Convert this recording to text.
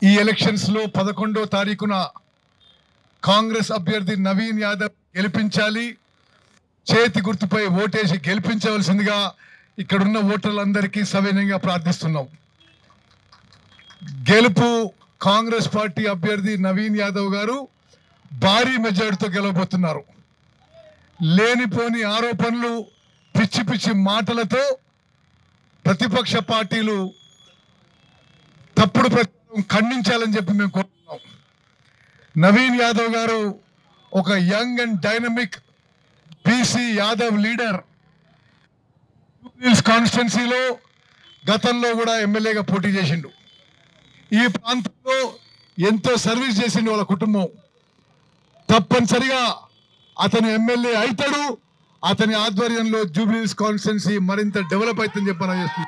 ఈ ఎలక్షన్స్ లో 11వ తారీఖున కాంగ్రెస్ అభ్యర్థి నవీన్ యాదవ్ గెలిపించాలి. చేతి గుర్తుపై ఓటేసి గెలిపించవలసిందిగా ఇక్కడున్న ఓటర్లందరికీ సవినయంగా ప్రార్థిస్తున్నాం. గెలుపు కాంగ్రెస్ పార్టీ అభ్యర్థి నవీన్ యాదవ్ గారు భారీ మెజారిటీతో గెలవబోతున్నారు. లేనిపోని ఆరోపణలు, పిచ్చి పిచ్చి మాటలతో ప్రతిపక్ష పార్టీలు తప్పుడు ప్రచారం ఖండించాలని చెప్పి మేము కోరుతున్నాం. నవీన్ యాదవ్ గారు ఒక young and dynamic BC Yadav leader. కాన్స్టిట్యున్సీలో గతంలో కూడా ఎమ్మెల్యేగా పోటీ చేసిండు. ఈ ప్రాంతంలో ఎంతో సర్వీస్ చేసిండు వాళ్ళ కుటుంబం. తప్పనిసరిగా అతను ఎమ్మెల్యే అవుతాడు. అతని ఆధ్వర్యంలో జూబ్లీహిల్స్ కాన్స్టిట్యున్సీ మరింత డెవలప్ అవుతుందని చెప్పి